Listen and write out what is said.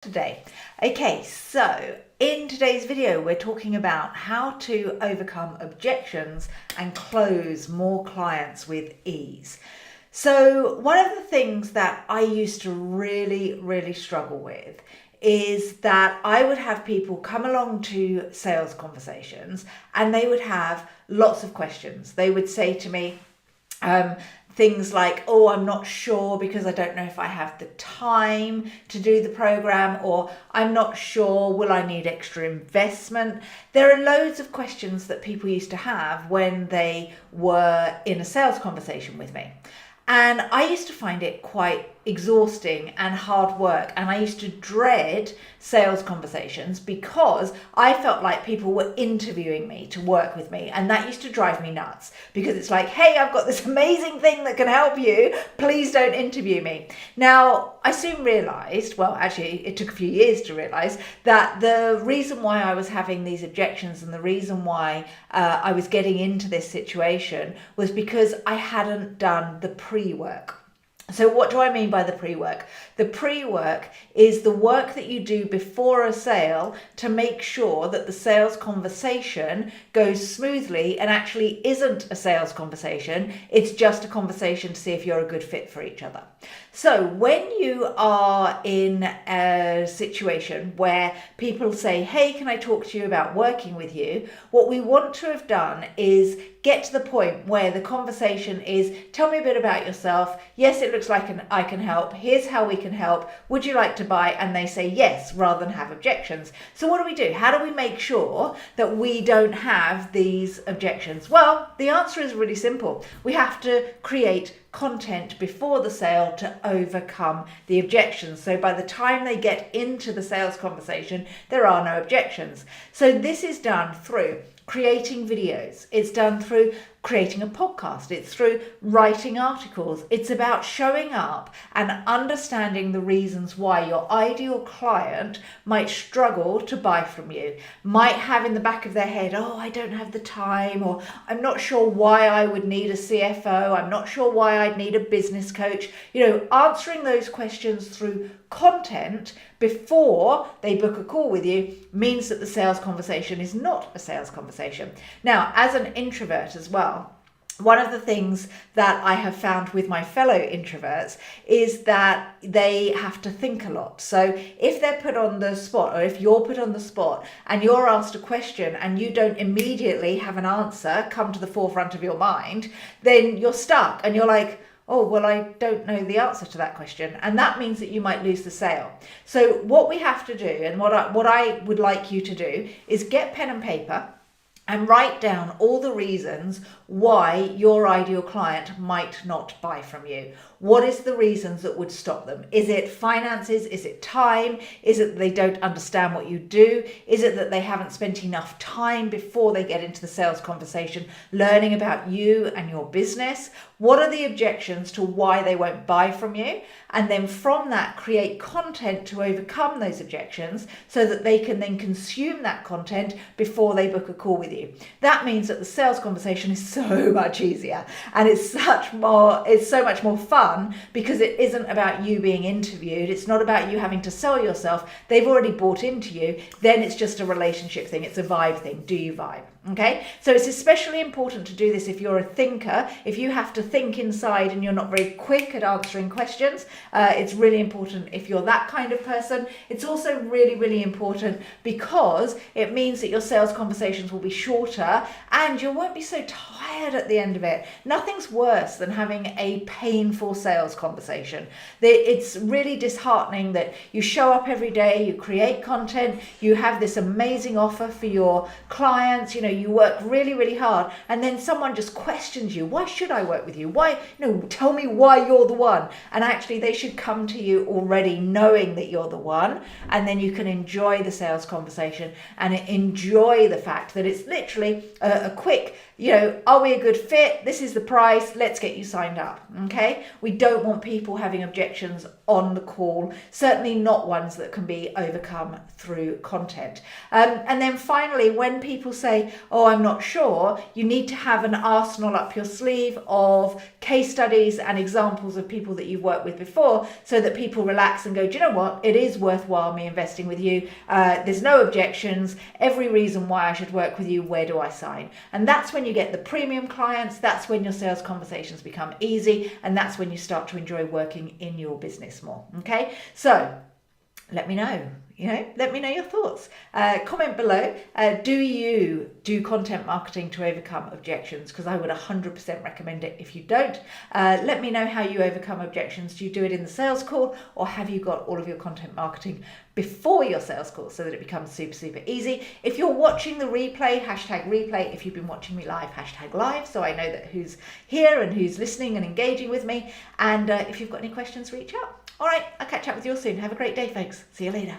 Today. Okay, so in today's video, we're talking about how to overcome objections and close more clients with ease. So one of the things that I used to really struggle with is that I would have people come along to sales conversations and they would have lots of questions. They would say to me, things like, oh, I'm not sure because I don't know if I have the time to do the program, or I'm not sure, will I need extra investment? There are loads of questions that people used to have when they were in a sales conversation with me. And I used to find it quite exhausting and hard work. And I used to dread sales conversations because I felt like people were interviewing me to work with me. And that used to drive me nuts because it's like, hey, I've got this amazing thing that can help you. Please don't interview me. Now, I soon realized, well, actually, it took a few years to realize that the reason why I was having these objections and the reason why I was getting into this situation was because I hadn't done the pre-work. So what do I mean by the pre-work? The pre-work is the work that you do before a sale to make sure that the sales conversation goes smoothly and actually isn't a sales conversation. It's just a conversation to see if you're a good fit for each other. So when you are in a situation where people say, hey, can I talk to you about working with you? What we want to have done is get to the point where the conversation is, tell me a bit about yourself. Yes, it looks like I can help. Here's how we can help. Would you like to buy? And they say yes, rather than have objections. So what do? How do we make sure that we don't have these objections? Well, the answer is really simple. We have to create content before the sale to overcome the objections. So by the time they get into the sales conversation, there are no objections. So this is done through creating videos. It's done through creating a podcast. It's through writing articles. It's about showing up and understanding the reasons why your ideal client might struggle to buy from you, might have in the back of their head, oh, I don't have the time, or I'm not sure why I would need a CFO. I'm not sure why I'd need a business coach. Answering those questions through content before they book a call with you means that the sales conversation is not a sales conversation. Now, as an introvert as well, one of the things that I have found with my fellow introverts is that they have to think a lot. So if they're put on the spot, or if you're put on the spot and you're asked a question and you don't immediately have an answer come to the forefront of your mind, then you're stuck and you're like, oh, well, I don't know the answer to that question. And that means that you might lose the sale. So what we have to do, and what I would like you to do, is get pen and paper and write down all the reasons why your ideal client might not buy from you. What is the reasons that would stop them? Is it finances? Is it time? Is it that they don't understand what you do? Is it that they haven't spent enough time before they get into the sales conversation learning about you and your business? What are the objections to why they won't buy from you? And then from that, create content to overcome those objections so that they can then consume that content before they book a call with you. That means that the sales conversation is so much easier, and it's so much more fun because it isn't about you being interviewed. It's not about you having to sell yourself. They've already bought into you. Then it's just a relationship thing. It's a vibe thing. Do you vibe? Okay, so it's especially important to do this if you're a thinker, if you have to think inside and you're not very quick at answering questions. It's really important if you're that kind of person. It's also really important because it means that your sales conversations will be shorter and you won't be so tired at the end of it. Nothing's worse than having a painful sales conversation. It's really disheartening that you show up every day, you create content, you have this amazing offer for your clients, you work really hard, and then someone just questions you. Why should I work with you? Why? Tell me why you're the one. And actually they should come to you already knowing that you're the one, and then you can enjoy the sales conversation and enjoy the fact that it's literally a quick, are we a good fit? This is the price. Let's get you signed up. Okay. We don't want people having objections on the call, certainly not ones that can be overcome through content. And then finally, when people say, oh, I'm not sure, you need to have an arsenal up your sleeve of case studies and examples of people that you've worked with before, so that people relax and go, do you know what, it is worthwhile me investing with you. There's no objections, every reason why I should work with you, where do I sign? And that's when you get the premium clients, that's when your sales conversations become easy, and that's when you start to enjoy working in your business more. Okay, so let me know. Let me know your thoughts. Comment below. Do you do content marketing to overcome objections? Because I would 100% recommend it if you don't. Let me know how you overcome objections. Do you do it in the sales call, or have you got all of your content marketing before your sales call so that it becomes super, super easy? If you're watching the replay, hashtag replay. If you've been watching me live, hashtag live, so I know that who's here and who's listening and engaging with me. And if you've got any questions, reach out. All right, I'll catch up with you all soon. Have a great day, folks. See you later.